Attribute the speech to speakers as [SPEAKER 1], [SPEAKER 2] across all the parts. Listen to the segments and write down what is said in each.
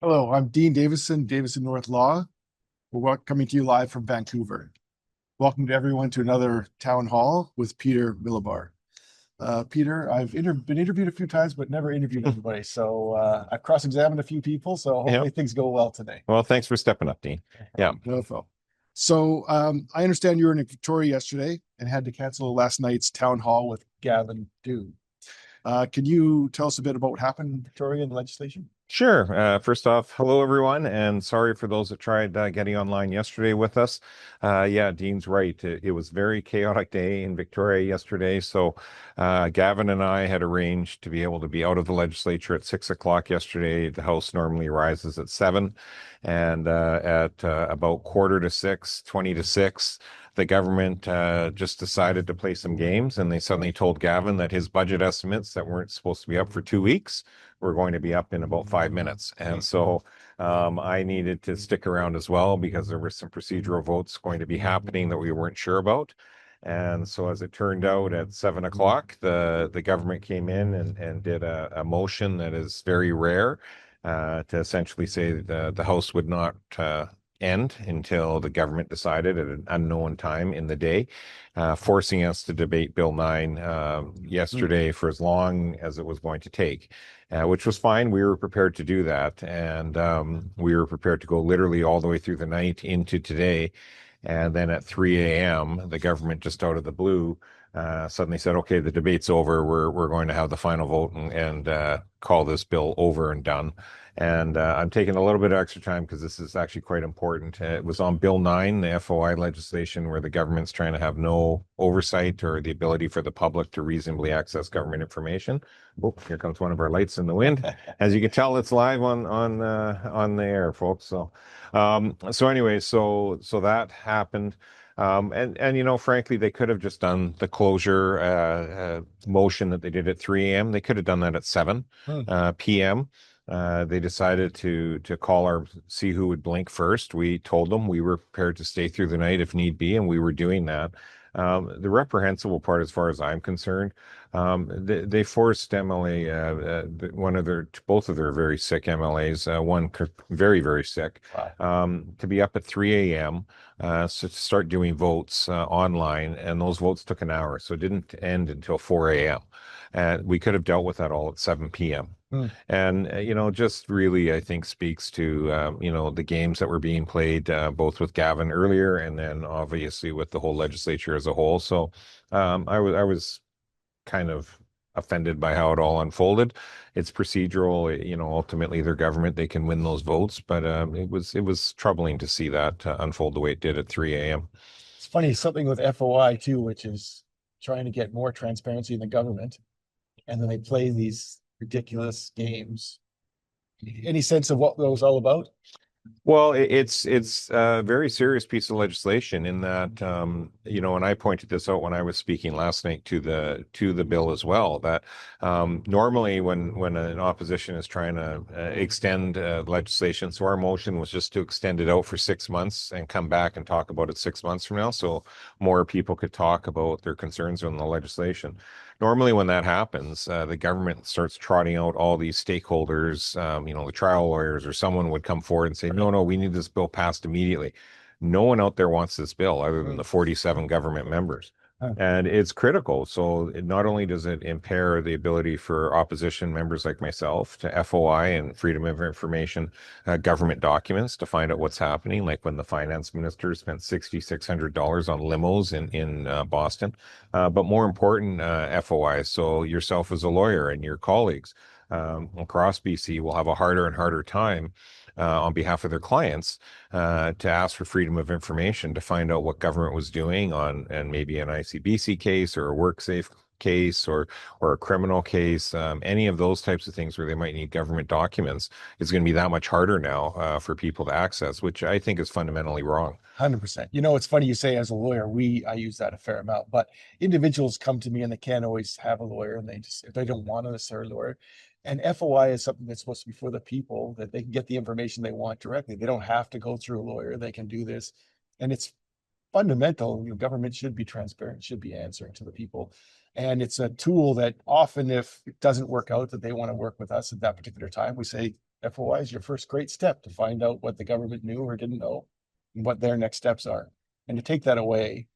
[SPEAKER 1] Hello, I'm Dean Davison, Davison North Law. Coming to you live from Vancouver. Welcome to everyone to another town hall with Peter Milobar. Peter, I've been interviewed a few times, but never interviewed anybody. So I've cross-examined a few people. So
[SPEAKER 2] Yeah.
[SPEAKER 1] hopefully things go well today.
[SPEAKER 2] Well, thanks for stepping up, Dean. Yeah.
[SPEAKER 1] No problem. So I understand you were in Victoria yesterday and had to cancel last night's town hall with Gavin Dew. Can you tell us a bit about what happened in Victoria and the legislation?
[SPEAKER 2] Sure. First off, hello everyone, and sorry for those that tried getting online yesterday with us. Yeah, Dean's right. It was a very chaotic day in Victoria yesterday. So Gavin and I had arranged to be able to be out of the legislature at 6 o'clock yesterday. The House normally rises at 7, and at about quarter to 6, 20 to 6. The government just decided to play some games, and they suddenly told Gavin that his budget estimates that weren't supposed to be up for 2 weeks were going to be up in about 5 minutes. And so I needed to stick around as well because there were some procedural votes going to be happening that we weren't sure about. And so as it turned out at 7 o'clock, the government came in and did a motion that is very rare to essentially say the House would not end until the government decided at an unknown time in the day, forcing us to debate Bill 9 yesterday for as long as it was going to take, which was fine. We were prepared to do that. And we were prepared to go literally all the way through the night into today. And then at 3 a.m., the government just out of the blue suddenly said, okay, the debate's over. We're going to have the final vote and call this bill over and done. And I'm taking a little bit of extra time because this is actually quite important. It was on Bill 9, the FOI legislation, where the government's trying to have no oversight or the ability for the public to reasonably access government information. Oh, here comes one of our lights in the wind. As you can tell, it's live on the air, folks. So anyway, so that happened. And frankly, they could have just done the closure motion that they did at 3 a.m. They could have done that at 7 p.m. They decided to see who would blink first. We told them we were prepared to stay through the night if need be, and we were doing that. The reprehensible part, as far as I'm concerned, they forced MLA, both of their very sick MLAs, one very, very sick, to be up at 3 a.m. So to start doing votes online, and those votes took an hour, so it didn't end until 4 a.m. And we could have dealt with that all at 7 p.m. And, just really, I think speaks to, the games that were being played, both with Gavin earlier and then obviously with the whole legislature as a whole. So I was kind of offended by how it all unfolded. It's procedural, ultimately their government, they can win those votes, but it was troubling to see that unfold the way it did at 3 a.m.
[SPEAKER 1] It's funny, something with FOI too, which is trying to get more transparency in the government. And then they play these ridiculous games. Any sense of what that was all about?
[SPEAKER 2] Well, it's a very serious piece of legislation in that and I pointed this out when I was speaking last night to the bill as well, that normally when an opposition is trying to extend legislation, so our motion was just to extend it out for 6 months and come back and talk about it 6 months from now, so more people could talk about their concerns on the legislation. Normally, when that happens, the government starts trotting out all these stakeholders, the trial lawyers or someone would come forward and say, no, no, we need this bill passed immediately. No one out there wants this bill other than the 47 government members. And it's critical. So not only does it impair the ability for opposition members like myself to FOI and Freedom of Information government documents to find out what's happening, like when the finance minister spent $6,600 on limos in Boston. But more important, FOI, so yourself as a lawyer and your colleagues across BC will have a harder and harder time on behalf of their clients to ask for freedom of information to find out what government was doing on, and maybe an ICBC case or a WorkSafe case or a criminal case, any of those types of things where they might need government documents is going to be that much harder now for people to access, which I think is fundamentally wrong.
[SPEAKER 1] 100%. It's funny you say as a lawyer, I use that a fair amount, but individuals come to me and they can't always have a lawyer and if they don't want a necessary lawyer. And FOI is something that's supposed to be for the people, that they can get the information they want directly. They don't have to go through a lawyer. They can do this. And it's fundamental. Government should be transparent, should be answering to the people. And it's a tool that often, if it doesn't work out, that they want to work with us at that particular time, we say, FOI is your first great step to find out what the government knew or didn't know and what their next steps are. And to take that away,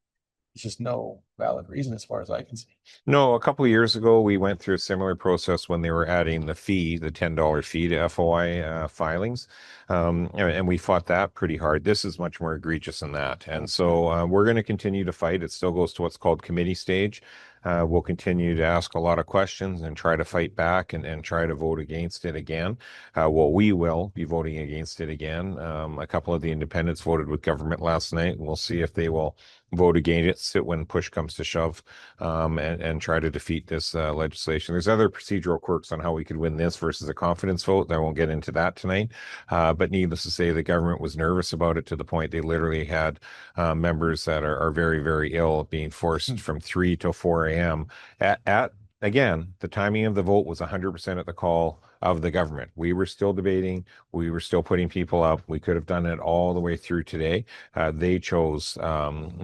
[SPEAKER 1] it's just no valid reason as far as I can see.
[SPEAKER 2] No, a couple of years ago, we went through a similar process when they were adding the fee, the $10 fee to FOI filings. And we fought that pretty hard. This is much more egregious than that. And so we're going to continue to fight. It still goes to what's called committee stage. We'll continue to ask a lot of questions and try to fight back and try to vote against it again. Well, we will be voting against it again. A couple of the independents voted with government last night. We'll see if they will vote against it when push comes to shove, and try to defeat this legislation. There's other procedural quirks on how we could win this versus a confidence vote. I won't get into that tonight. But needless to say, the government was nervous about it to the point they literally had members that are very, very ill being forced from 3 till 4 a.m. at again, the timing of the vote was 100% at the call of the government. We were still debating. We were still putting people up. We could have done it all the way through today. They chose,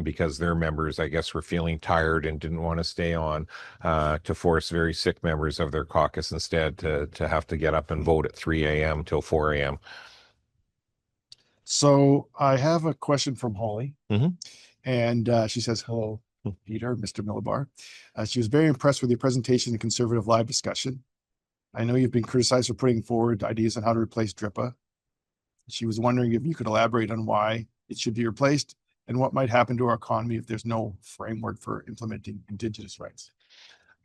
[SPEAKER 2] because their members, I guess, were feeling tired and didn't want to stay on, to force very sick members of their caucus instead to have to get up and vote at 3 a.m. till 4 a.m.
[SPEAKER 1] So I have a question from Holly.
[SPEAKER 2] Mhm.
[SPEAKER 1] And she says, hello, Peter, Mr. Milobar. She was very impressed with your presentation and conservative live discussion. I know you've been criticized for putting forward ideas on how to replace DRIPA. She was wondering if you could elaborate on why it should be replaced and what might happen to our economy if there's no framework for implementing Indigenous rights.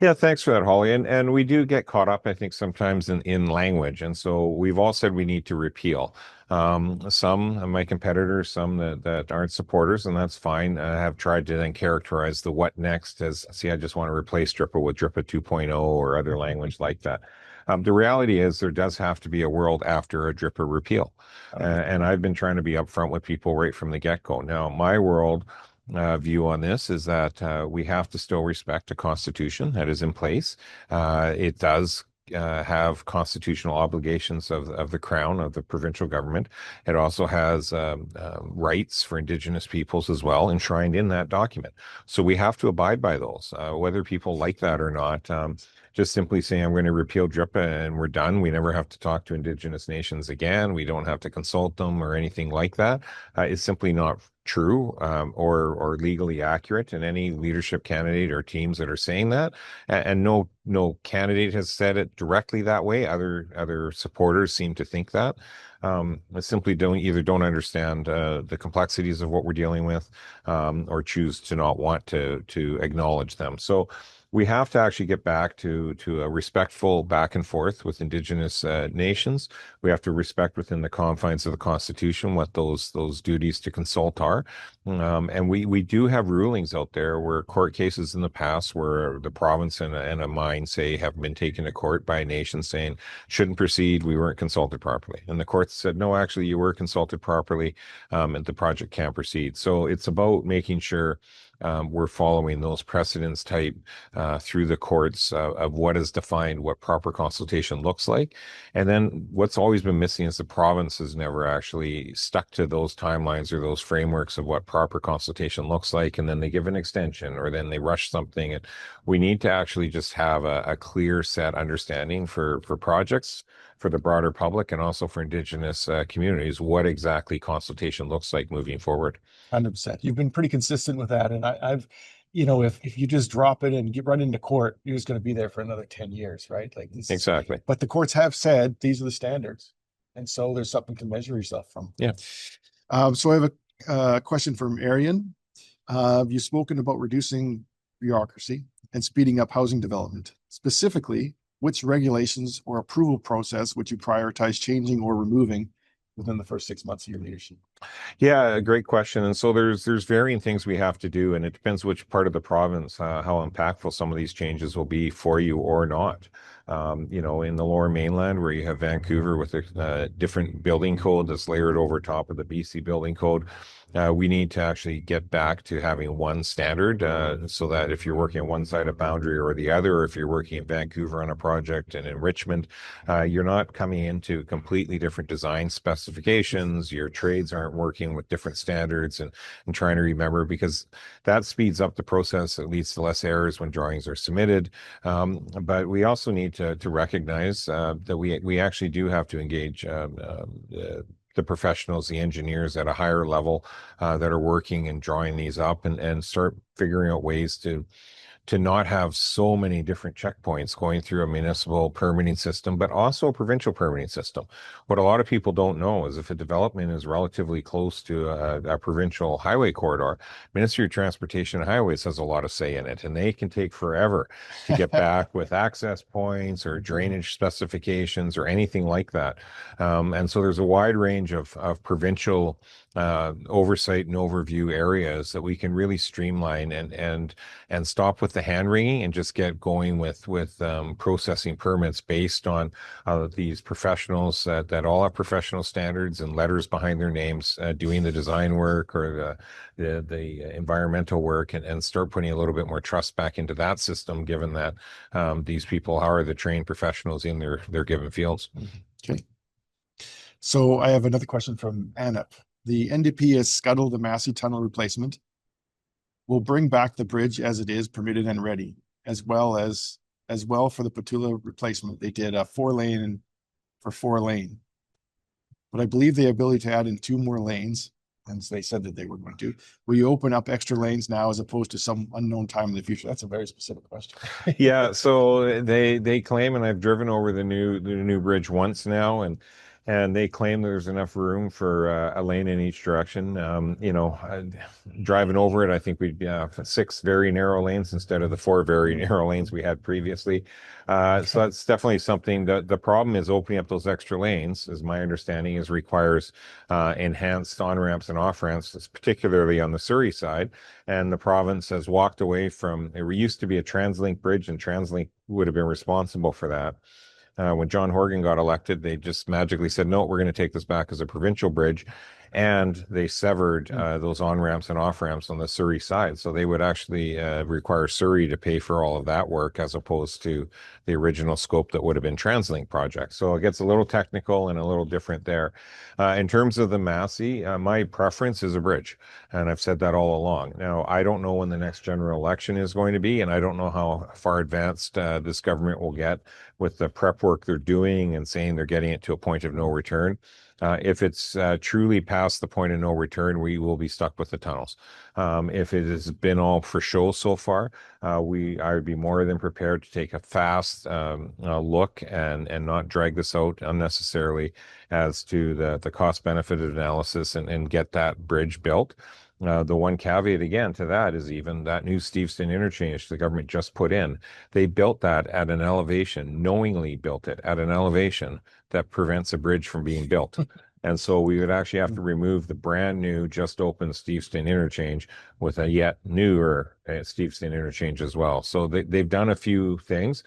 [SPEAKER 2] Yeah, thanks for that, Holly. And we do get caught up, I think, sometimes in language. And so we've all said we need to repeal. Some of my competitors, some that aren't supporters, and that's fine, have tried to then characterize the what next as, see, I just want to replace DRIPA with DRIPA 2.0 or other language like that. The reality is there does have to be a world after a DRIPA repeal. And I've been trying to be upfront with people right from the get-go. Now, my world view on this is that we have to still respect the Constitution that is in place. It does have constitutional obligations of the Crown, of the provincial government. It also has rights for Indigenous peoples as well, enshrined in that document. So we have to abide by those, whether people like that or not. Just simply saying, I'm going to repeal DRIPA and we're done. We never have to talk to Indigenous nations again. We don't have to consult them or anything like that. It's simply not true, or legally accurate. And any leadership candidate or teams that are saying that, and no candidate has said it directly that way. Other supporters seem to think that. Simply don't understand the complexities of what we're dealing with, or choose to not want to acknowledge them. So we have to actually get back to a respectful back and forth with Indigenous nations. We have to respect within the confines of the Constitution what those duties to consult are. And we do have rulings out there where court cases in the past where the province and a mine, say, have been taken to court by a nation saying shouldn't proceed, we weren't consulted properly. And the court said, no, actually you were consulted properly, and the project can't proceed. So it's about making sure we're following those precedents type through the courts of what is defined, what proper consultation looks like. And then what's always been missing is the province has never actually stuck to those timelines or those frameworks of what proper consultation looks like. And then they give an extension or then they rush something. And we need to actually just have a clear set understanding for projects, for the broader public, and also for Indigenous communities, what exactly consultation looks like moving forward.
[SPEAKER 1] 100%. You've been pretty consistent with that. And I've, if you just drop it and run into court, you're just going to be there for another 10 years, right? Like this.
[SPEAKER 2] Exactly.
[SPEAKER 1] But the courts have said these are the standards. And so there's something to measure yourself from.
[SPEAKER 2] Yeah.
[SPEAKER 1] So I have a question from Arian. You've spoken about reducing bureaucracy and speeding up housing development. Specifically, which regulations or approval process would you prioritize changing or removing within the first 6 months of your leadership?
[SPEAKER 2] Yeah, great question. And so there's varying things we have to do, and it depends which part of the province, how impactful some of these changes will be for you or not. In the Lower Mainland, where you have Vancouver with a different building code that's layered over top of the BC building code, we need to actually get back to having one standard, so that if you're working on one side of boundary or the other, or if you're working in Vancouver on a project and in Richmond, you're not coming into completely different design specifications. Your trades aren't aren't working with different standards and trying to remember, because that speeds up the process. It leads to less errors when drawings are submitted. But we also need to recognize that we actually do have to engage the professionals, the engineers at a higher level that are working and drawing these up, and start figuring out ways to not have so many different checkpoints going through a municipal permitting system, but also a provincial permitting system. What a lot of people don't know is if a development is relatively close to a provincial highway corridor, Ministry of Transportation and Highways has a lot of say in it, and they can take forever to get back with access points or drainage specifications or anything like that. And so there's a wide range of provincial oversight and overview areas that we can really streamline and stop with the hand wringing and just get going with processing permits based on these professionals that all have professional standards and letters behind their names, doing the design work or the environmental work, and start putting a little bit more trust back into that system, given that these people are the trained professionals in their given fields.
[SPEAKER 1] Okay. So I have another question from Anup. The NDP has scuttled the Massey Tunnel replacement. Will bring back the bridge as it is, permitted and ready, as well for the Petula replacement. They did a 4-lane for 4-lane. But I believe the ability to add in 2 more lanes, and they said that they were going to. Will you open up extra lanes now as opposed to some unknown time in the future? That's a very specific question.
[SPEAKER 2] Yeah, so they claim, and I've driven over the new bridge once now, and they claim there's enough room for a lane in each direction. Driving over it, I think we'd have 6 very narrow lanes instead of the 4 very narrow lanes we had previously. So that's definitely something. The problem is opening up those extra lanes, as my understanding is, requires enhanced on-ramps and off-ramps, particularly on the Surrey side. And the province has walked away from, it used to be a TransLink bridge, and TransLink would have been responsible for that. When John Horgan got elected, they just magically said, no, we're going to take this back as a provincial bridge. And they severed those on-ramps and off-ramps on the Surrey side. So they would actually require Surrey to pay for all of that work, as opposed to the original scope that would have been TransLink project. So it gets a little technical and a little different there. In terms of the Massey, my preference is a bridge. And I've said that all along. Now, I don't know when the next general election is going to be, and I don't know how far advanced this government will get with the prep work they're doing and saying they're getting it to a point of no return. If it's truly past the point of no return, we will be stuck with the tunnels. If it has been all for show so far, I would be more than prepared to take a fast look and not drag this out unnecessarily as to the cost benefit analysis and get that bridge built. The one caveat again to that is even that new Steveston interchange the government just put in, they built that at an elevation, knowingly built it at an elevation that prevents a bridge from being built. And so we would actually have to remove the brand new, just open Steveston interchange with a yet newer Steveston interchange as well. So they've done a few things.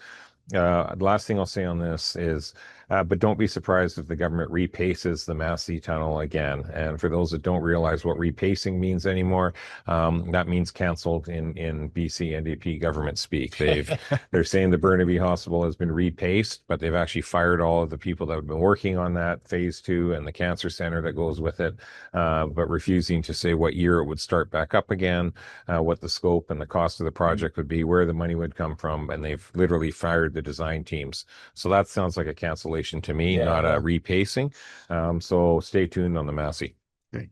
[SPEAKER 2] The last thing I'll say on this is, but don't be surprised if the government repaces the Massey Tunnel again. And for those that don't realize what repacing means anymore, that means canceled in BC NDP government speak. They're saying the Burnaby Hospital has been repaced, but they've actually fired all of the people that have been working on that phase 2 and the cancer center that goes with it, but refusing to say what year it would start back up again, what the scope and the cost of the project would be, where the money would come from, and they've literally fired the design teams. So that sounds like a cancellation to me, not a repacing. So stay tuned on the Massey.
[SPEAKER 1] Okay.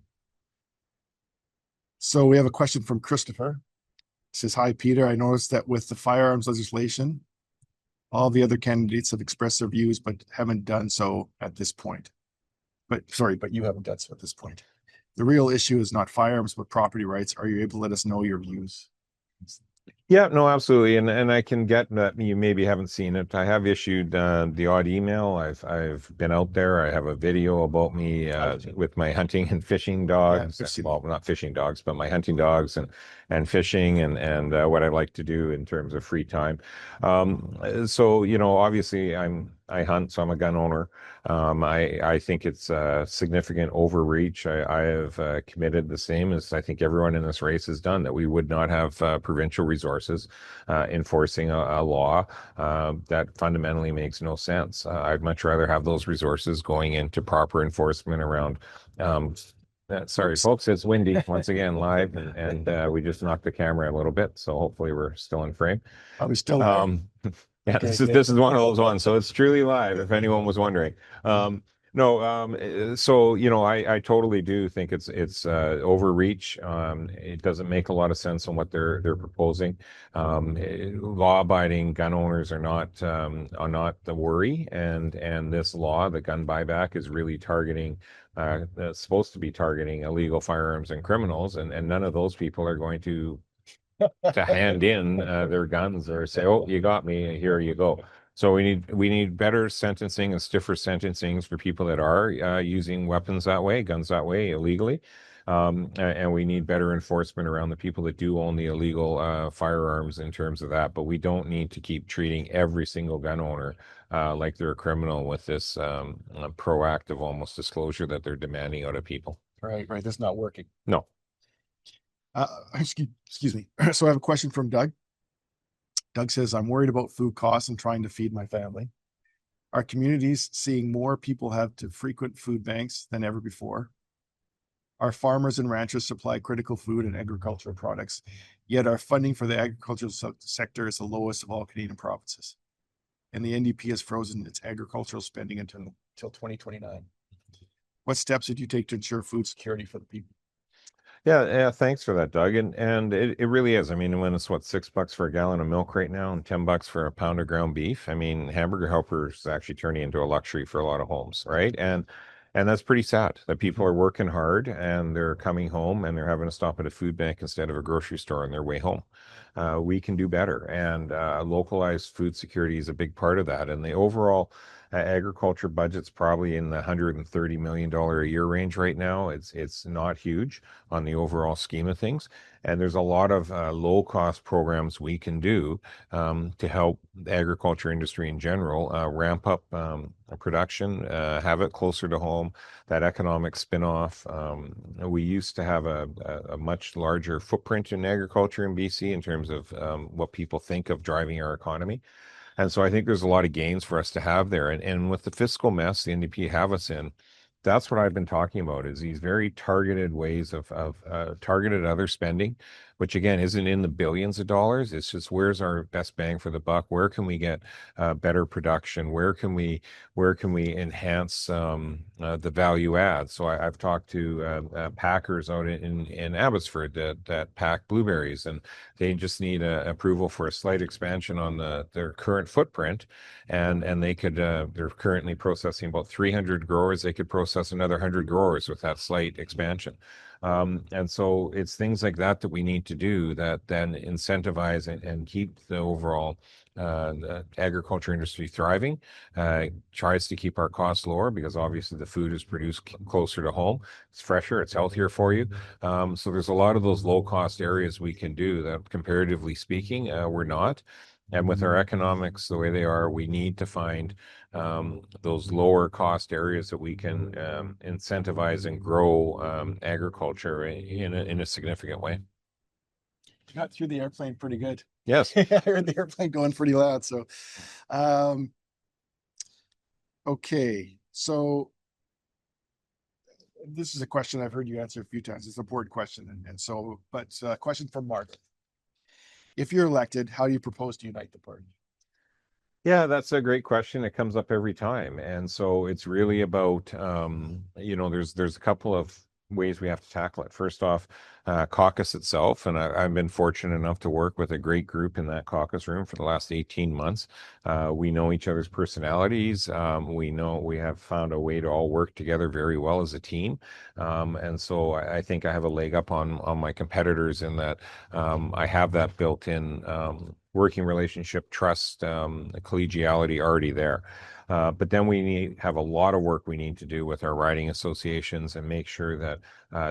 [SPEAKER 1] So we have a question from Christopher. It says, hi, Peter. I noticed that with the firearms legislation, all the other candidates have expressed their views, but haven't done so at this point. But you haven't done so at this point. The real issue is not firearms, but property rights. Are you able to let us know your views?
[SPEAKER 2] Yeah, no, absolutely. And I can get that you maybe haven't seen it. I have issued the odd email. I've been out there. I have a video about me with my hunting and fishing dogs.
[SPEAKER 1] Yeah,
[SPEAKER 2] well, not fishing dogs, but my hunting dogs and fishing and what I like to do in terms of free time. So, obviously I hunt, so I'm a gun owner. I think it's a significant overreach. I have committed the same as I think everyone in this race has done, that we would not have provincial resources enforcing a law that fundamentally makes no sense. I'd much rather have those resources going into proper enforcement around Sorry,
[SPEAKER 1] Oops.
[SPEAKER 2] folks, it's windy once again live, and we just knocked the camera a little bit, so hopefully we're still in frame.
[SPEAKER 1] Are we still there?
[SPEAKER 2] Um, yeah,
[SPEAKER 1] Okay,
[SPEAKER 2] this
[SPEAKER 1] good.
[SPEAKER 2] is one of those ones. So it's truly live, if anyone was wondering. No, so I totally do think it's overreach. It doesn't make a lot of sense on what they're proposing. Law-abiding gun owners are not the worry, and this law, the gun buyback, is really targeting. That's supposed to be targeting illegal firearms and criminals, and none of those people are going to hand in their guns or say, "Oh, you got me. Here you go." So we need better sentencing and stiffer sentencings for people that are using weapons that way, guns that way illegally. And we need better enforcement around the people that do own the illegal firearms in terms of that. But we don't need to keep treating every single gun owner like they're a criminal with this proactive almost disclosure that they're demanding out of people.
[SPEAKER 1] Right, right. That's not working.
[SPEAKER 2] No.
[SPEAKER 1] Excuse me. So I have a question from Doug. Doug says, I'm worried about food costs and trying to feed my family. Our communities seeing more people have to frequent food banks than ever before. Our farmers and ranchers supply critical food and agricultural products, yet our funding for the agricultural sector is the lowest of all Canadian provinces. And the NDP has frozen its agricultural spending until 2029. What steps did you take to ensure food security for the people?
[SPEAKER 2] Yeah, thanks for that, Doug. And it really is. I mean, when it's what, $6 for a gallon of milk right now and $10 for a pound of ground beef. I mean, hamburger helpers actually turning into a luxury for a lot of homes, right? And that's pretty sad that people are working hard and they're coming home and they're having to stop at a food bank instead of a grocery store on their way home. We can do better, and localized food security is a big part of that. And the overall agriculture budget's probably in the $130 million a year range right now. It's not huge on the overall scheme of things. And there's a lot of low cost programs we can do to help the agriculture industry in general ramp up production, have it closer to home, that economic spin-off. We used to have a much larger footprint in agriculture in BC in terms of what people think of driving our economy. And so I think there's a lot of gains for us to have there. And with the fiscal mess the NDP have us in, that's what I've been talking about is these very targeted ways of targeted other spending, which again isn't in the billions of dollars. It's just where's our best bang for the buck? Where can we get better production? Where can we enhance the value add? So I've talked to packers out in Abbotsford that pack blueberries, and they just need approval for a slight expansion on their current footprint, and they could they're currently processing about 300 growers. They could process another 100 growers with that slight expansion. And so it's things like that that we need to do that then incentivize and keep the overall the agriculture industry thriving, tries to keep our costs lower because obviously the food is produced closer to home. It's fresher, it's healthier for you. So there's a lot of those low cost areas we can do that comparatively speaking, we're not. And with our economics the way they are, we need to find those lower cost areas that we can incentivize and grow agriculture in a significant way.
[SPEAKER 1] You got through the airplane pretty good.
[SPEAKER 2] Yes.
[SPEAKER 1] I heard the airplane going pretty loud. So, um, okay. So this is a question I've heard you answer a few times. It's a board question. But question from Mark. If you're elected, how do you propose to unite the party?
[SPEAKER 2] Yeah, that's a great question. It comes up every time. And so it's really about, there's a couple of ways we have to tackle it. First off, caucus itself. And I've been fortunate enough to work with a great group in that caucus room for the last 18 months. We know each other's personalities. We know we have found a way to all work together very well as a team. And so I think I have a leg up on my competitors in that I have that built in working relationship, trust, collegiality already there. But then we have a lot of work we need to do with our riding associations and make sure that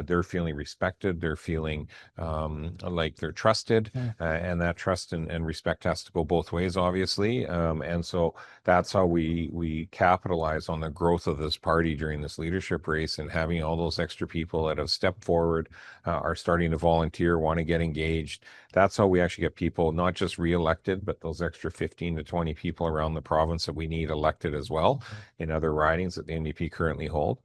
[SPEAKER 2] they're feeling respected, they're feeling like they're trusted, and that trust and respect has to go both ways, obviously. And so that's how we capitalize on the growth of this party during this leadership race, and having all those extra people that have stepped forward, are starting to volunteer, want to get engaged. That's how we actually get people not just reelected, but those extra 15 to 20 people around the province that we need elected as well in other ridings that the NDP currently hold.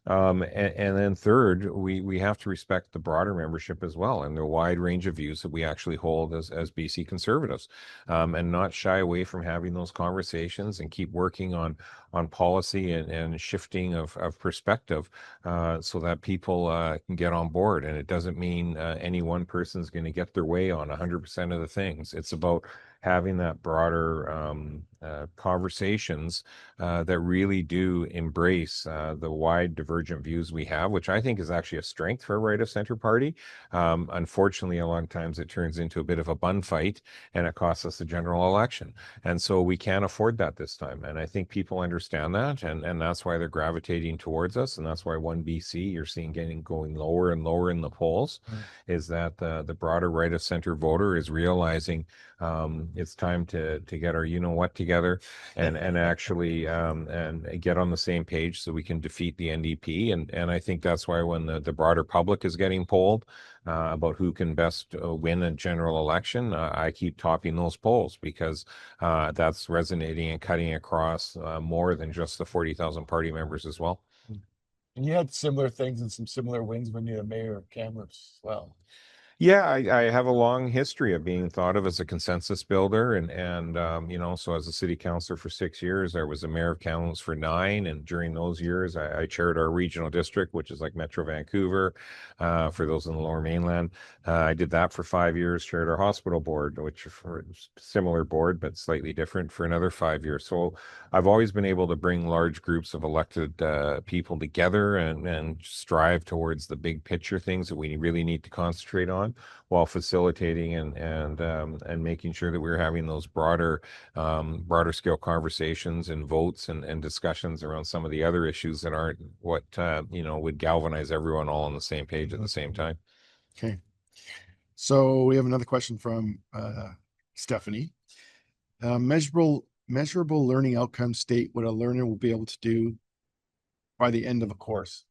[SPEAKER 2] And then third, we have to respect the broader membership as well and the wide range of views that we actually hold as BC Conservatives, and not shy away from having those conversations and keep working on policy and shifting of perspective, so that people can get on board. And it doesn't mean any one person's going to get their way on 100% of the things. It's about having that broader conversations that really do embrace the wide divergent views we have, which I think is actually a strength for a right of center party. Unfortunately, a lot of times it turns into a bit of a bun fight and it costs us the general election. And so we can't afford that this time. And I think people understand that. And that's why they're gravitating towards us. And that's why one BC you're seeing going lower and lower in the polls, is that the broader right of center voter is realizing it's time to get our you know what together and actually and get on the same page so we can defeat the NDP. And I think that's why when the broader public is getting polled about who can best win a general election, I keep topping those polls because that's resonating and cutting across more than just the 40,000 party members as well.
[SPEAKER 1] And you had similar things and some similar wins when you're mayor of Kamloops as well.
[SPEAKER 2] Yeah, I have a long history of being thought of as a consensus builder, and so as a city councilor for 6 years, I was a mayor of Kamloops for 9, and during those years, I chaired our regional district, which is like Metro Vancouver, for those in the Lower Mainland. I did that for 5 years, chaired our hospital board, which for similar board but slightly different, for another 5 years. So I've always been able to bring large groups of elected people together and strive towards the big picture things that we really need to concentrate on, while facilitating and making sure that we're having those broader scale conversations and votes and discussions around some of the other issues that aren't what would galvanize everyone all on the same page at the same time.
[SPEAKER 1] Okay. So we have another question from Stephanie. Measurable learning outcomes state what a learner will be able to do by the end of a course.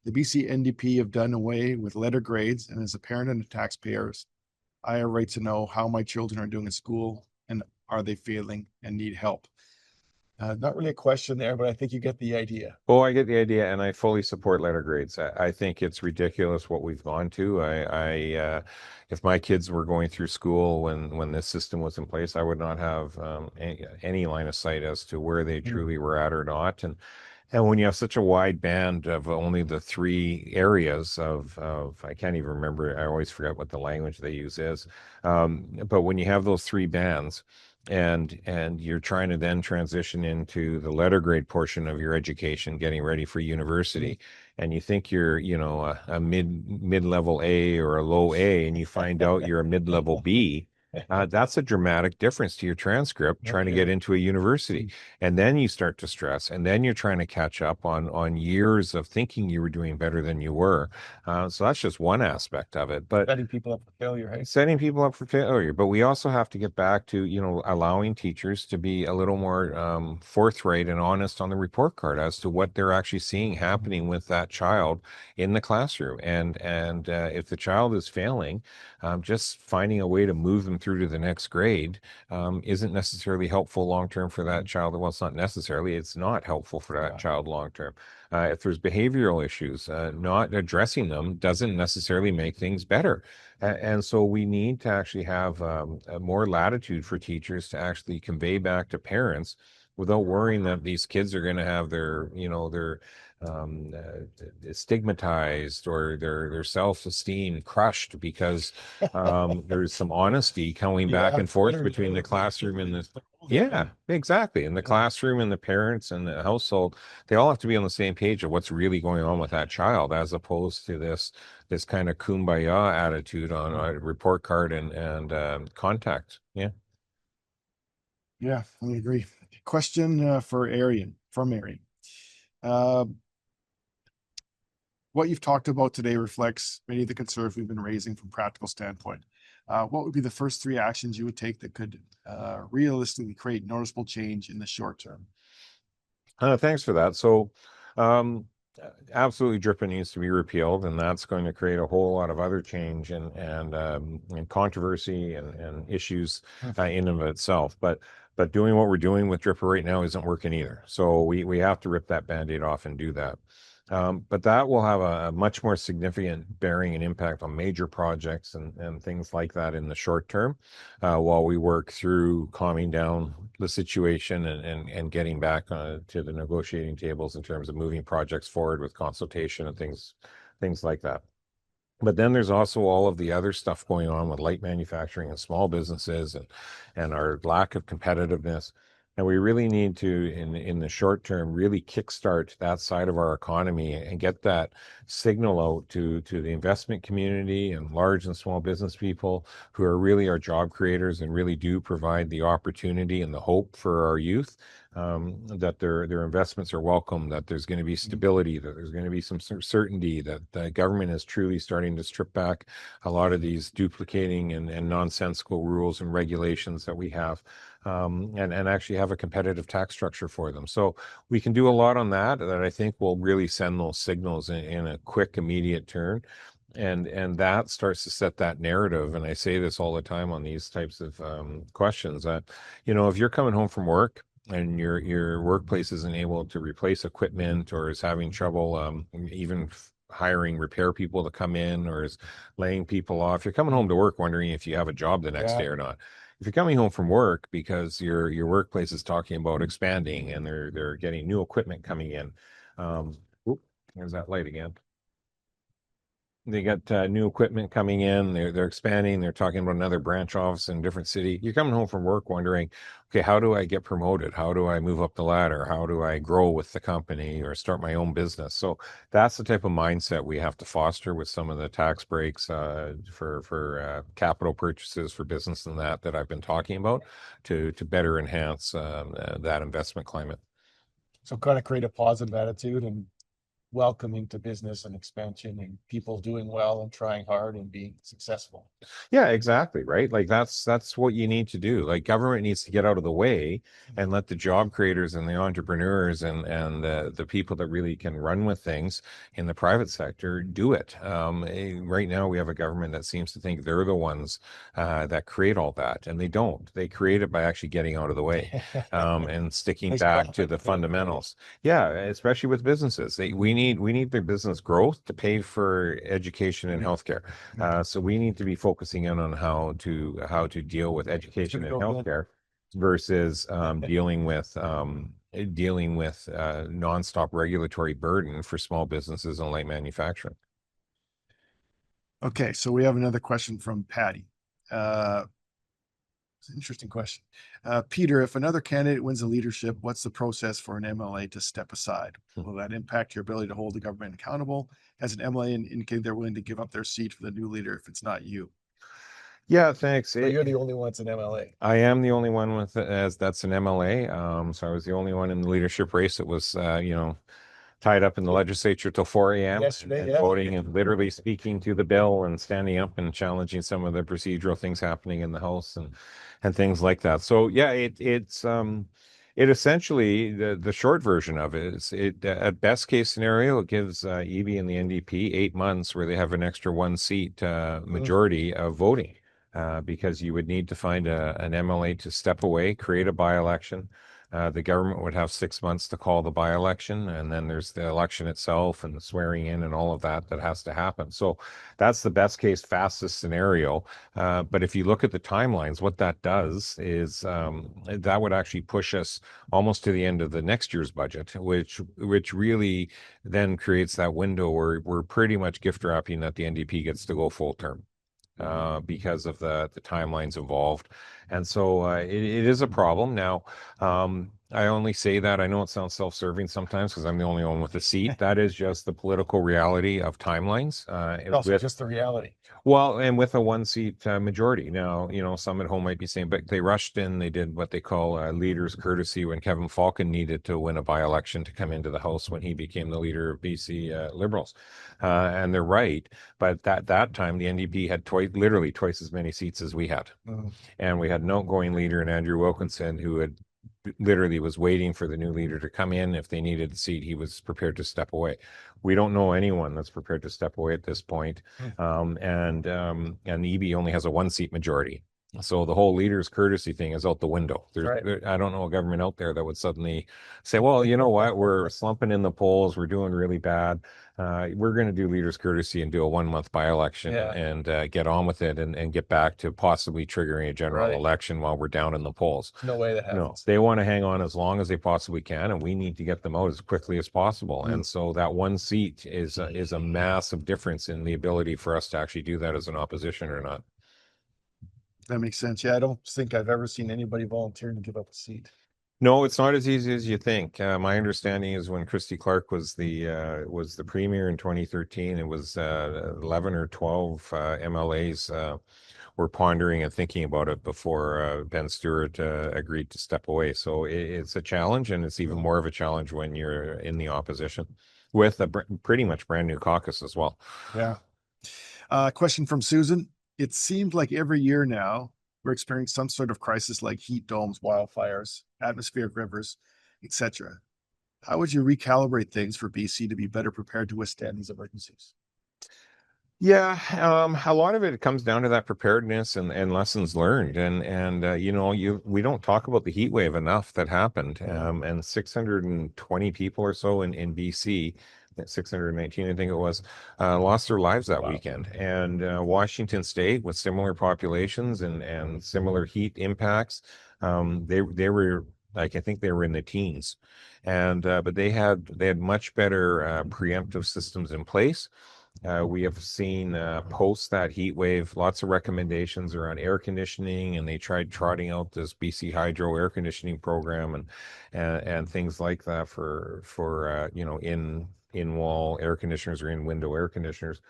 [SPEAKER 1] The BC NDP have done away with letter grades, and as a parent and a taxpayer, I have a right to know how my children are doing in school and are they failing and need help. Not really a question there, but I think you get the idea.
[SPEAKER 2] Oh, I get the idea, and I fully support letter grades. I think it's ridiculous what we've gone to. If my kids were going through school when this system was in place, I would not have any line of sight as to where they truly were at or not. And when you have such a wide band of only the three areas of I can't even remember, I always forget what the language they use is. But when you have those three bands, and you're trying to then transition into the letter grade portion of your education, getting ready for university, and you think you're, a mid-level A or a low A, and you find out you're a mid-level B. That's a dramatic difference to your transcript trying to get into a university. And then you start to stress, and then you're trying to catch up on years of thinking you were doing better than you were. So that's just one aspect of it. But
[SPEAKER 1] Setting people up for failure, right?
[SPEAKER 2] setting people up for failure. But we also have to get back to, allowing teachers to be a little more forthright and honest on the report card as to what they're actually seeing happening with that child in the classroom. And if the child is failing, just finding a way to move them through to the next grade isn't necessarily helpful long term for that child. Well, it's not helpful for that child long term. If there's behavioral issues, not addressing them doesn't necessarily make things better. And so we need to actually have more latitude for teachers to actually convey back to parents without worrying that these kids are going to have their stigmatized or their self-esteem crushed because there's some honesty coming back and forth between the classroom and the yeah, exactly. And the classroom and the parents and the household, they all have to be on the same page of what's really going on with that child, as opposed to this kind of kumbaya attitude on a report card and contact. Yeah.
[SPEAKER 1] Yeah, I agree. Question for Arian, from Arian. What you've talked about today reflects many of the concerns we've been raising from a practical standpoint. What would be the first 3 actions you would take that could realistically create noticeable change in the short term?
[SPEAKER 2] Thanks for that. So, absolutely, DRIPA needs to be repealed, and that's going to create a whole lot of other change and controversy and issues in and of itself. But doing what we're doing with DRIPA right now isn't working either. So we have to rip that Band-Aid off and do that. But that will have a much more significant bearing and impact on major projects and things like that in the short term, while we work through calming down the situation and getting back to the negotiating tables in terms of moving projects forward with consultation and things like that. But then there's also all of the other stuff going on with light manufacturing and small businesses and our lack of competitiveness. And we really need to, in the short term, really kickstart that side of our economy and get that signal out to the investment community and large and small business people who are really our job creators and really do provide the opportunity and the hope for our youth, that their investments are welcome, that there's going to be stability, that there's going to be some certainty, that the government is truly starting to strip back a lot of these duplicating and nonsensical rules and regulations that we have, and actually have a competitive tax structure for them. So we can do a lot on that I think will really send those signals in a quick, immediate turn. And that starts to set that narrative. And I say this all the time on these types of questions that, if you're coming home from work and your workplace isn't able to replace equipment or is having trouble even hiring repair people to come in or is laying people off, you're coming home to work wondering if you have a job the next day
[SPEAKER 1] Yeah.
[SPEAKER 2] or not. If you're coming home from work because your workplace is talking about expanding and they're getting new equipment coming in, oop, there's that light again. They got new equipment coming in. They're expanding. They're talking about another branch office in a different city. You're coming home from work wondering, okay, how do I get promoted? How do I move up the ladder? How do I grow with the company or start my own business? So that's the type of mindset we have to foster with some of the tax breaks for capital purchases for business and that I've been talking about to better enhance that investment climate.
[SPEAKER 1] So kind of create a positive attitude and welcoming to business and expansion and people doing well and trying hard and being successful.
[SPEAKER 2] Yeah, exactly, right? Like that's what you need to do. Like government needs to get out of the way and let the job creators and the entrepreneurs and the people that really can run with things in the private sector do it. Right now we have a government that seems to think they're the ones that create all that, and they don't. They create it by actually getting out of the way and sticking
[SPEAKER 1] Nice
[SPEAKER 2] back to
[SPEAKER 1] comment.
[SPEAKER 2] the
[SPEAKER 1] Good, good.
[SPEAKER 2] fundamentals. Yeah, especially with businesses. We need their business growth to pay for education and healthcare. So we need to be focusing in on how to deal with
[SPEAKER 1] It's going
[SPEAKER 2] education
[SPEAKER 1] to
[SPEAKER 2] and
[SPEAKER 1] go good.
[SPEAKER 2] healthcare versus dealing with nonstop regulatory burden for small businesses and light manufacturing.
[SPEAKER 1] Okay, so we have another question from Patty. It's an interesting question. Peter, if another candidate wins the leadership, what's the process for an MLA to step aside? Will that impact your ability to hold the government accountable? Has an MLA indicated they're willing to give up their seat for the new leader if it's not you?
[SPEAKER 2] Yeah, thanks.
[SPEAKER 1] So you're the only one that's an MLA.
[SPEAKER 2] I am the only one with as that's an MLA. So I was the only one in the leadership race that was tied up in the legislature till 4 a.m.
[SPEAKER 1] Yesterday,
[SPEAKER 2] and
[SPEAKER 1] yeah.
[SPEAKER 2] voting and literally speaking to the bill and standing up and challenging some of the procedural things happening in the House and things like that. So yeah, it essentially the short version of it is it at best case scenario it gives EB and the NDP 8 months where they have an extra one seat majority of voting. Because you would need to find an MLA to step away, create a by-election. The government would have 6 months to call the by-election, and then there's the election itself and the swearing in and all of that has to happen. So that's the best case, fastest scenario. But if you look at the timelines, what that does is that would actually push us almost to the end of the next year's budget, which really then creates that window where we're pretty much gift wrapping that the NDP gets to go full term because of the timelines involved. And so it is a problem. Now, I only say that. I know it sounds self-serving sometimes because I'm the only one with a seat. That is just the political reality of timelines.
[SPEAKER 1] Also, just the reality.
[SPEAKER 2] Well, and with a one seat majority. Now, some at home might be saying, but they rushed in, they did what they call leader's courtesy when Kevin Falcon needed to win a by election to come into the House when he became the leader of BC Liberals. And they're right. But at that time, the NDP had literally twice as many seats as we had. And we had an outgoing leader in Andrew Wilkinson who had literally was waiting for the new leader to come in. If they needed the seat, he was prepared to step away. We don't know anyone that's prepared to step away at this point. And EB only has a one seat majority. So the whole leader's courtesy thing is out the window.
[SPEAKER 1] Right.
[SPEAKER 2] I don't know a government out there that would suddenly say, well, you know what, we're slumping in the polls, we're doing really bad. We're going to do leader's courtesy and do a 1 month by-election
[SPEAKER 1] Yeah.
[SPEAKER 2] and get on with it and get back to possibly triggering a general
[SPEAKER 1] Right.
[SPEAKER 2] election while we're down in the polls.
[SPEAKER 1] No way that
[SPEAKER 2] No,
[SPEAKER 1] happens.
[SPEAKER 2] they want to hang on as long as they possibly can, and we need to get them out as quickly as possible.
[SPEAKER 1] Mm,
[SPEAKER 2] And so that one seat is a massive difference in the ability for us to actually do that as an opposition or not.
[SPEAKER 1] that makes sense. Yeah, I don't think I've ever seen anybody volunteering to give up a seat.
[SPEAKER 2] No, it's not as easy as you think. My understanding is when Christy Clark was the premier in 2013, it was 11 or 12 MLAs were pondering and thinking about it before Ben Stewart agreed to step away. So it's a challenge, and it's even
[SPEAKER 1] Mm,
[SPEAKER 2] more of a challenge when you're in the opposition with a pretty much brand new caucus as well.
[SPEAKER 1] yeah. Question from Susan. It seems like every year now we're experiencing some sort of crisis like heat domes, wildfires, atmospheric rivers, etc. How would you recalibrate things for BC to be better prepared to withstand these emergencies?
[SPEAKER 2] Yeah, a lot of it comes down to that preparedness and lessons learned, and you know, we don't talk about the heat wave enough that happened, and 620 people or so in BC, 619 I think it was, lost their lives that
[SPEAKER 1] Wow.
[SPEAKER 2] weekend, and Washington State with similar populations and similar heat impacts, they were like I think they were in the teens, and but they had much better preemptive systems in place. We have seen post that heat wave lots of recommendations around air conditioning, and they tried trotting out this BC Hydro air conditioning program and things like that for you know in wall air conditioners or in window air conditioners.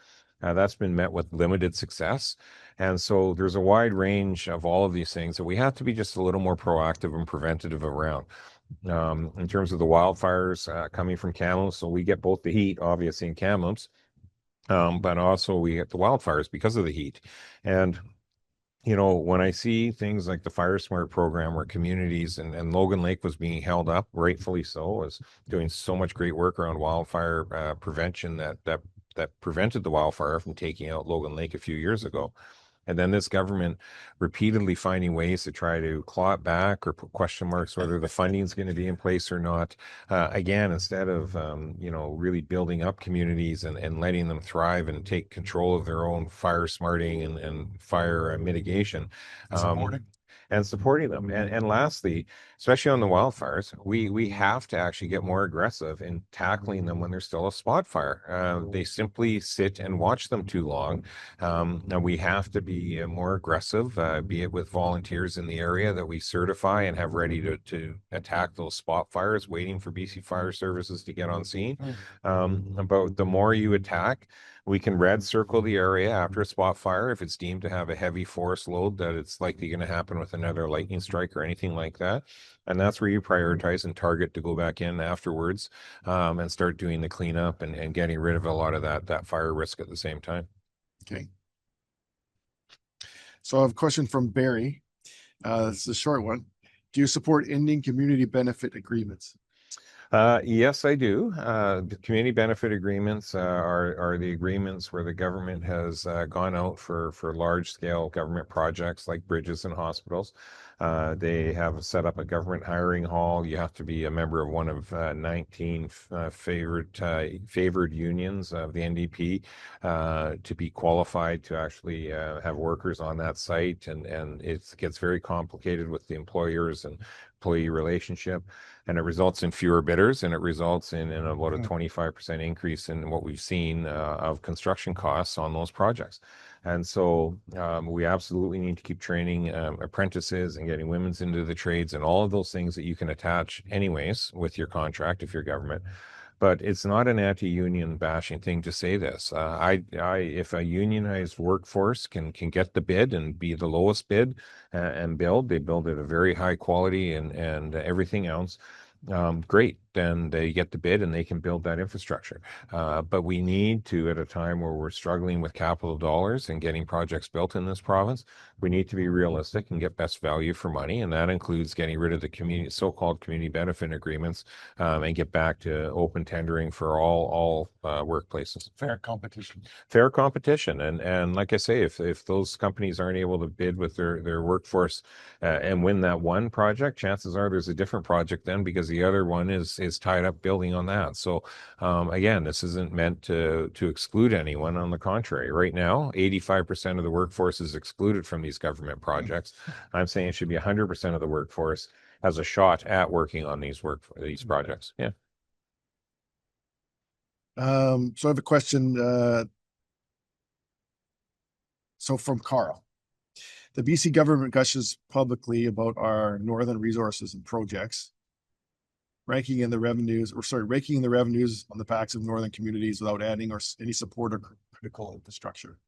[SPEAKER 2] That's been met with limited success, and so there's a wide range of all of these things that we have to be just a little more proactive and preventative around. In terms of the wildfires coming from Kamloops, so we get both the heat, obviously, in Kamloops, but also we get the wildfires because of the heat. And you know, when I see things like the Fire Smart program where communities and Logan Lake was being held up, rightfully so, was doing so much great work around wildfire prevention that prevented the wildfire from taking out Logan Lake a few years ago. And then this government repeatedly finding ways to try to claw it back or put question marks whether the funding is going to be in place or not. Again, instead of you know, really building up communities and letting them thrive and take control of their own fire smarting and fire mitigation. Um,
[SPEAKER 1] Supporting.
[SPEAKER 2] and supporting them. And lastly, especially on the wildfires, we have to actually get more aggressive in tackling them when there's still a spot fire. They simply sit and watch them too long. And we have to be more aggressive, be it with volunteers in the area that we certify and have ready to attack those spot fires, waiting for BC Fire Services to get on scene.
[SPEAKER 1] Mm,
[SPEAKER 2] But the more you attack, we can red circle the area after a spot fire if it's deemed to have a heavy force load that it's likely going to happen with another lightning strike or anything like that. And that's where you prioritize and target to go back in afterwards, and start doing the cleanup and getting rid of a lot of that fire risk at the same time.
[SPEAKER 1] okay. So I have a question from Barry. This is a short one. Do you support ending community benefit agreements?
[SPEAKER 2] Yes, I do. The community benefit agreements are the agreements where the government has gone out for large scale government projects like bridges and hospitals. They have set up a government hiring hall. You have to be a member of one of 19 favored unions of the NDP to be qualified to actually have workers on that site, and it gets very complicated with the employers and employee relationship, and it results in fewer bidders, and it results in about a 25% increase in what we've seen of construction costs on those projects. And so we absolutely need to keep training apprentices and getting women's into the trades and all of those things that you can attach anyways with your contract if you're government. But it's not an anti-union bashing thing to say this. If a unionized workforce can get the bid and be the lowest bid and build, they build at a very high quality and everything else. Great. then they get the bid and they can build that infrastructure. But we need to, at a time where we're struggling with capital dollars and getting projects built in this province, we need to be realistic and get best value for money. And that includes getting rid of the so-called community benefit agreements, and get back to open tendering for all workplaces.
[SPEAKER 1] Fair competition.
[SPEAKER 2] Fair competition. And like I say, if those companies aren't able to bid with their workforce and win that one project, chances are there's a different project then, because the other one is tied up building on that. So again, this isn't meant to exclude anyone. On the contrary, right now, 85% of the workforce is excluded from these government projects. I'm saying it should be 100% of the workforce has a shot at working on these projects. Yeah.
[SPEAKER 1] So I have a question. So from Carl, the BC government gushes publicly about our northern resources and projects, raking in the revenues on the backs of northern communities without adding or any support or critical infrastructure.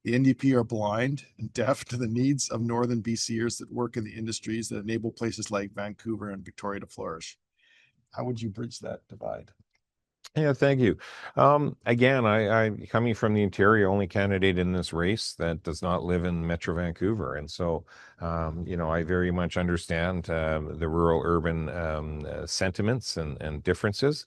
[SPEAKER 1] The NDP are blind and deaf to the needs of northern BCers that work in the industries that enable places like Vancouver and Victoria to flourish. How would you bridge that divide?
[SPEAKER 2] Yeah, thank you. Again, I coming from the interior, only candidate in this race that does not live in Metro Vancouver, and so I very much understand the rural-urban sentiments and differences,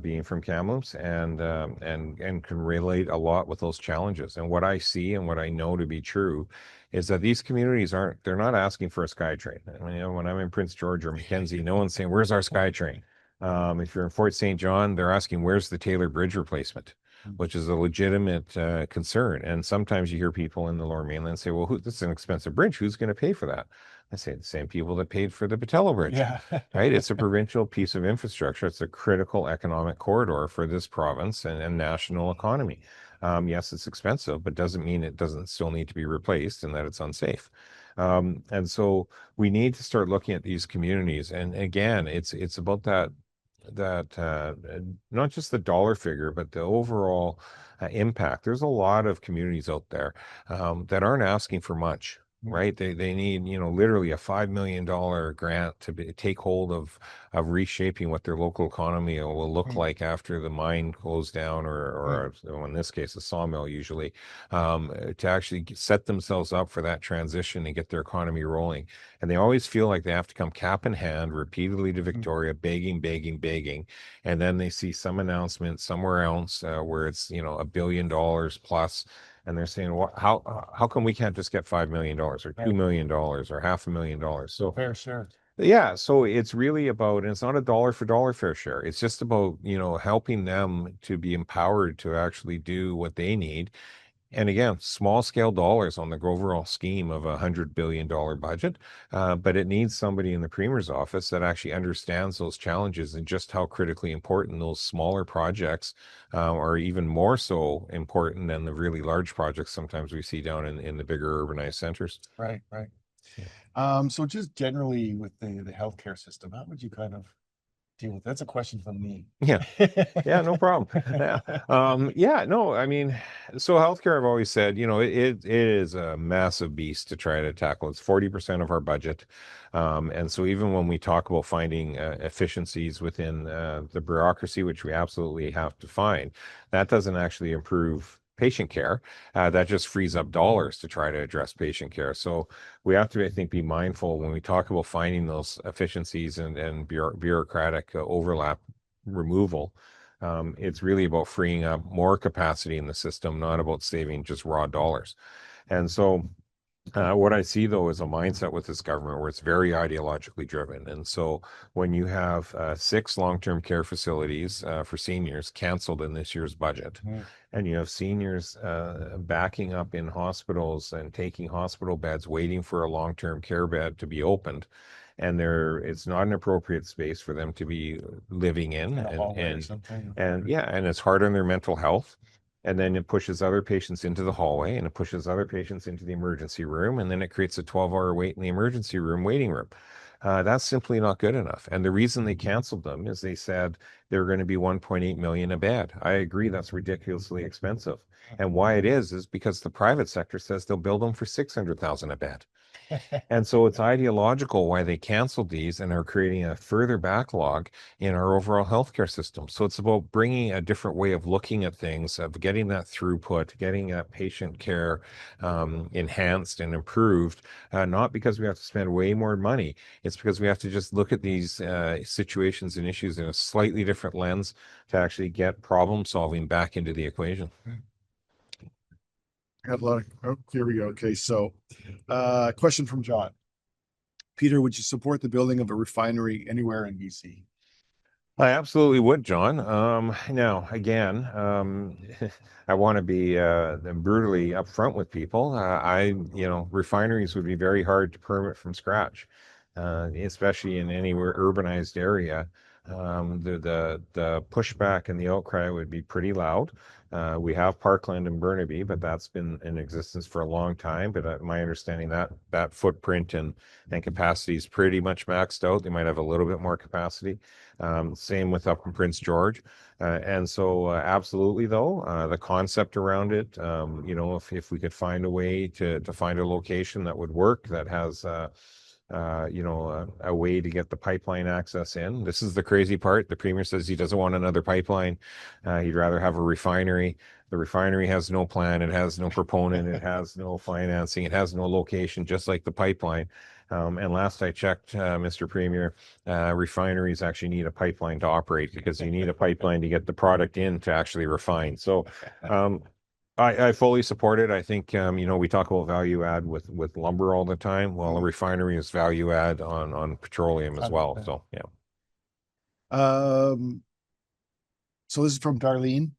[SPEAKER 2] being from Kamloops, and can relate a lot with those challenges. And what I see and what I know to be true is that these communities they're not asking for a SkyTrain. I mean, when I'm in Prince George or Mackenzie, no one's saying, "Where's our SkyTrain?" If you're in Fort St. John, they're asking, where's the Taylor Bridge replacement, which is a legitimate concern. And sometimes you hear people in the Lower Mainland say, well, this is an expensive bridge. Who's going to pay for that? I say the same people that paid for the Patello Bridge,
[SPEAKER 1] Yeah.
[SPEAKER 2] right? It's a provincial piece of infrastructure. It's a critical economic corridor for this province and national economy. Yes, it's expensive, but doesn't mean it doesn't still need to be replaced and that it's unsafe. And so we need to start looking at these communities. And again, it's about that not just the dollar figure, but the overall impact. There's a lot of communities out there that aren't asking for much, right? They need, literally a $5 million grant to take hold of reshaping what their local economy will look like after the mine closed down, or in this case, a sawmill usually, to actually set themselves up for that transition and get their economy rolling. And they always feel like they have to come cap in hand repeatedly to Victoria, begging, begging, begging. And then they see some announcement somewhere else where it's, $1 billion plus. And they're saying, well, how come we can't just get $5 million or $2 million or $500,000? So
[SPEAKER 1] fair share.
[SPEAKER 2] Yeah, so it's really about, and it's not a dollar for dollar fair share. It's just about, helping them to be empowered to actually do what they need. And again, small scale dollars on the overall scheme of $100 billion budget, but it needs somebody in the Premier's office that actually understands those challenges and just how critically important those smaller projects are, even more so important than the really large projects sometimes we see down in the bigger urbanized centers.
[SPEAKER 1] Right. So just generally with the healthcare system, how would you kind of deal with that's a question from me.
[SPEAKER 2] Yeah, no problem. No, I mean, so healthcare, I've always said, it is a massive beast to try to tackle. It's 40% of our budget. And so even when we talk about finding efficiencies within the bureaucracy, which we absolutely have to find, that doesn't actually improve patient care. That just frees up dollars to try to address patient care. So we have to, I think, be mindful when we talk about finding those efficiencies and bureaucratic overlap removal. It's really about freeing up more capacity in the system, not about saving just raw dollars. And so what I see, though, is a mindset with this government where it's very ideologically driven. And so when you have 6 long-term care facilities for seniors canceled in this year's budget, and you have seniors backing up in hospitals and taking hospital beds, waiting for a long-term care bed to be opened, and it's not an appropriate space for them to be living in, and it's hard on their mental health. And then it pushes other patients into the hallway, and it pushes other patients into the emergency room, and then it creates a 12-hour wait in the emergency room waiting room. That's simply not good enough. And the reason they canceled them is they said they're going to be 1.8 million a bed. I agree, that's ridiculously expensive. And why it is because the private sector says they'll build them for 600,000 a bed. And so it's ideological why they canceled these and are creating a further backlog in our overall healthcare system. So it's about bringing a different way of looking at things, of getting that throughput, getting that patient care enhanced and improved, not because we have to spend way more money. It's because we have to just look at these situations and issues in a slightly different lens to actually get problem solving back into the equation.
[SPEAKER 1] Got a lot of, oh, here we go. Okay, so question from John. Peter, would you support the building of a refinery anywhere in BC?
[SPEAKER 2] I absolutely would, John. Now, again, I want to be brutally upfront with people. Refineries would be very hard to permit from scratch, especially in any urbanized area. The pushback and the outcry would be pretty loud. We have Parkland and Burnaby, but that's been in existence for a long time. But my understanding that footprint and capacity is pretty much maxed out. They might have a little bit more capacity. Same with up in Prince George. Absolutely, though, the concept around it, if we could find a way to find a location that would work, that has, a way to get the pipeline access in. This is the crazy part. The premier says he doesn't want another pipeline. He'd rather have a refinery. The refinery has no plan. It has no proponent. It has no financing. It has no location, just like the pipeline. And last I checked, Mr. Premier, refineries actually need a pipeline to operate because you need a pipeline to get the product in to actually refine. So I fully support it. I think we talk about value add with lumber all the time. Well, a refinery is value add on petroleum as well. So yeah.
[SPEAKER 1] Um, so this is from Darlene.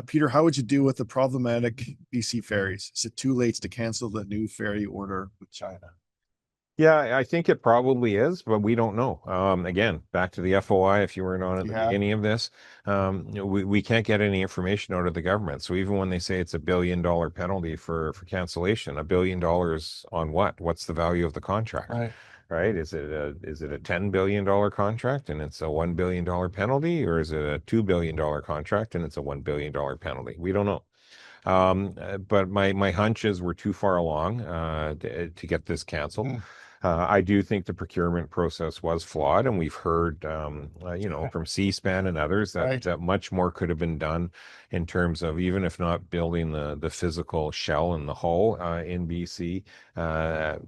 [SPEAKER 1] Peter, how would you deal with the problematic BC ferries? Is it too late to cancel the new ferry order with China?
[SPEAKER 2] Yeah, I think it probably is, but we don't know. Again, back to the FOI, if you weren't on at the beginning of this, we can't get any information out of the government. So even when they say it's $1 billion penalty for cancellation, $1 billion on what? What's the value of the contract? Right? Is it a $10 billion contract and it's a $1 billion penalty, or is it a $2 billion contract and it's a $1 billion penalty? We don't know. But my hunch is we're too far along to get this canceled. I do think the procurement process was flawed, and we've heard, from C-SPAN and others that much more could have been done in terms of, even if not building the physical shell and the hull in BC,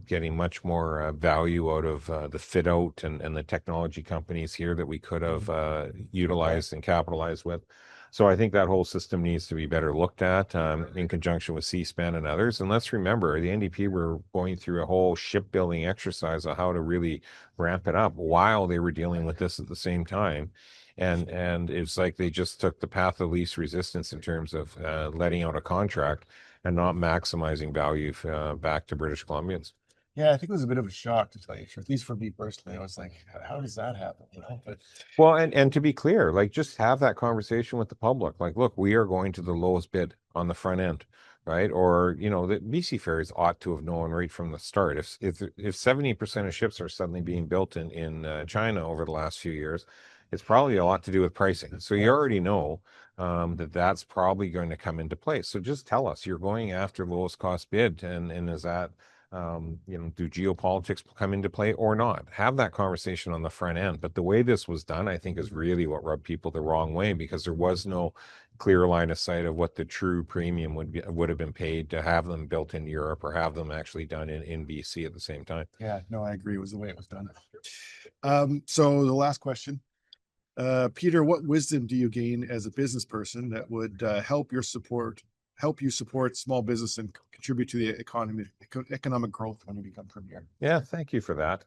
[SPEAKER 2] getting much more value out of the fit out and the technology companies here that we could have utilized and capitalized with. So I think that whole system needs to be better looked at in conjunction with C-SPAN and others. And let's remember, the NDP were going through a whole shipbuilding exercise on how to really ramp it up while they were dealing with this at the same time. And it's like they just took the path of least resistance in terms of letting out a contract and not maximizing value back to British Columbians.
[SPEAKER 1] Yeah, I think it was a bit of a shock, to tell you the truth. At least for me personally, I was like, how does that happen? But
[SPEAKER 2] Well, and to be clear, like, just have that conversation with the public. Like, look, we are going to the lowest bid on the front end, right? Or, the BC ferries ought to have known right from the start. If 70% of ships are suddenly being built in China over the last few years, it's probably a lot to do with pricing. So you already know that's probably going to come into play. So just tell us you're going after lowest cost bid, and is that do geopolitics come into play or not? Have that conversation on the front end. But the way this was done, I think, is really what rubbed people the wrong way, because there was no clear line of sight of what the true premium would have been paid to have them built in Europe or have them actually done in BC at the same time.
[SPEAKER 1] yeah, no, I agree. It was the way it was done. So the last question, Peter, what wisdom do you gain as a business person that would help you support small business and contribute to the economic growth when you become premier?
[SPEAKER 2] Yeah, thank you for that.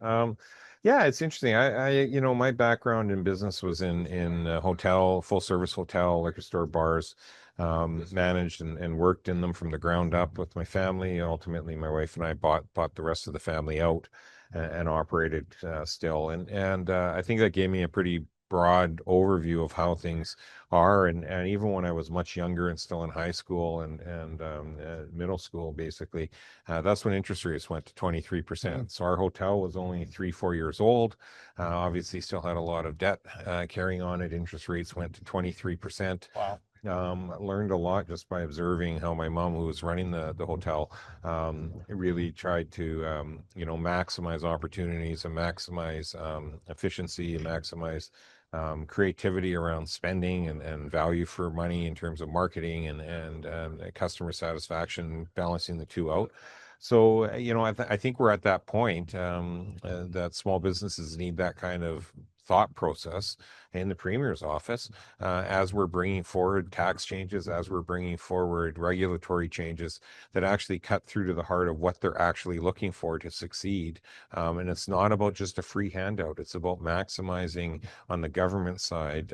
[SPEAKER 2] Yeah, it's interesting. My background in business was in hotel, full service hotel, liquor store, bars, managed and worked in them from the ground up with my family. Ultimately, my wife and I bought the rest of the family out and operated still. And I think that gave me a pretty broad overview of how things are. And even when I was much younger and still in high school and middle school, basically, that's when interest rates went to 23%. So our hotel was only 3-4 years old. Obviously, still had a lot of debt carrying on it. Interest rates went to 23%.
[SPEAKER 1] Wow.
[SPEAKER 2] Learned a lot just by observing how my mom, who was running the hotel, really tried to, maximize opportunities and maximize efficiency and maximize creativity around spending and value for money in terms of marketing and customer satisfaction, balancing the two out. So, I think we're at that point that small businesses need that kind of thought process in the premier's office as we're bringing forward tax changes, as we're bringing forward regulatory changes that actually cut through to the heart of what they're actually looking for to succeed. And it's not about just a free handout. It's about maximizing on the government side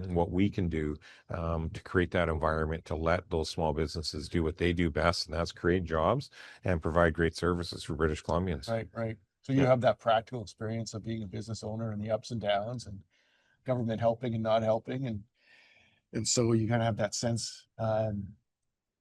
[SPEAKER 2] what we can do to create that environment to let those small businesses do what they do best, and that's create jobs and provide great services for British Columbians.
[SPEAKER 1] Right, right. So you
[SPEAKER 2] Yeah.
[SPEAKER 1] have that practical experience of being a business owner and the ups and downs and government helping and not helping, and so you kind of have that sense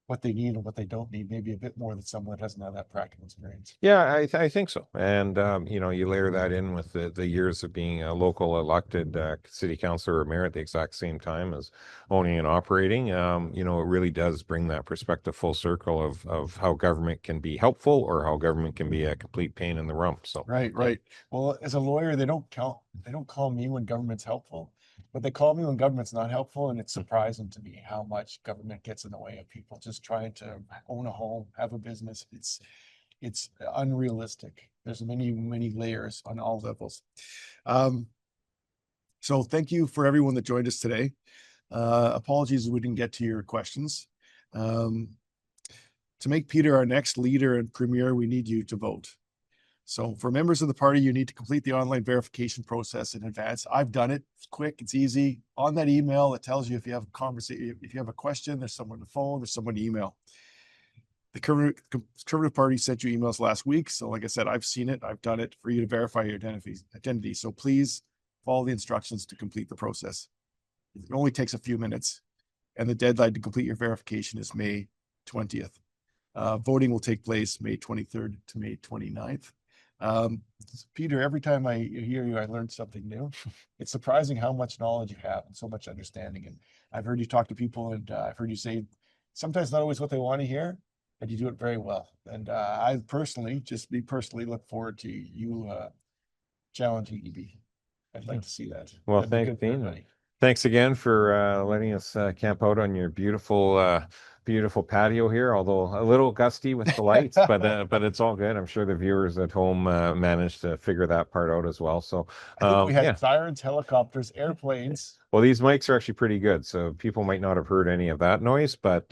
[SPEAKER 1] what they need and what they don't need, maybe a bit more than someone that doesn't have that practical experience.
[SPEAKER 2] Yeah, I think so. And, you layer that in with the years of being a local elected city councilor or mayor at the exact same time as owning and operating. It really does bring that perspective full circle of how government can be helpful or how government can be a complete pain in the rump. So,
[SPEAKER 1] Right,
[SPEAKER 2] yeah.
[SPEAKER 1] right. Well, as a lawyer, they don't call me when government's helpful, but they call me when government's not helpful, and it's surprising to me how much government gets in the way of people just trying to own a home, have a business. It's unrealistic. There's many, many layers on all levels. Um, so thank you for everyone that joined us today. Apologies we didn't get to your questions. Um, to make Peter our next leader and premier, we need you to vote. So for members of the party, you need to complete the online verification process in advance. I've done it. It's quick, it's easy. On that email, it tells you if you have a conversation, if you have a question, there's someone on the phone, there's someone to email. The Conservative Party sent you emails last week. So like I said, I've seen it, I've done it for you to verify your identity. So please follow the instructions to complete the process. It only takes a few minutes. And the deadline to complete your verification is May 20th. Voting will take place May 23rd to May 29th. Peter, every time I hear you, I learn something new. It's surprising how much knowledge you have and so much understanding. And I've heard you talk to people, and I've heard you say sometimes not always what they want to hear, and you do it very well. And I personally, just me personally, look forward to you challenging EB. I'd like to see that.
[SPEAKER 2] Well,
[SPEAKER 1] That'd be
[SPEAKER 2] thanks,
[SPEAKER 1] good for
[SPEAKER 2] Dean.
[SPEAKER 1] everybody.
[SPEAKER 2] Thanks again for letting us camp out on your beautiful patio here. Although a little gusty with the lights, but it's all good. I'm sure the viewers at home managed to figure that part out as well. So,
[SPEAKER 1] I think we
[SPEAKER 2] yeah.
[SPEAKER 1] had sirens, helicopters, airplanes.
[SPEAKER 2] Well, these mics are actually pretty good, so people might not have heard any of that noise. But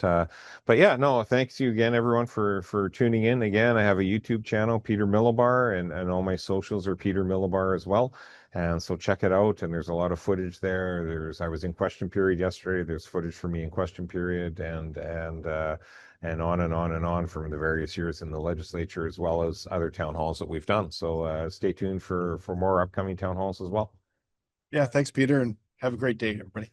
[SPEAKER 2] yeah, no, thanks to you again, everyone, for tuning in. Again, I have a YouTube channel, Peter Milobar, and all my socials are Peter Milobar as well. And so check it out. And there's a lot of footage there. I was in question period yesterday. There's footage for me in question period, and on and on and on from the various years in the legislature, as well as other town halls that we've done. So stay tuned for more upcoming town halls as well.
[SPEAKER 1] Yeah, thanks, Peter, and have a great day, everybody.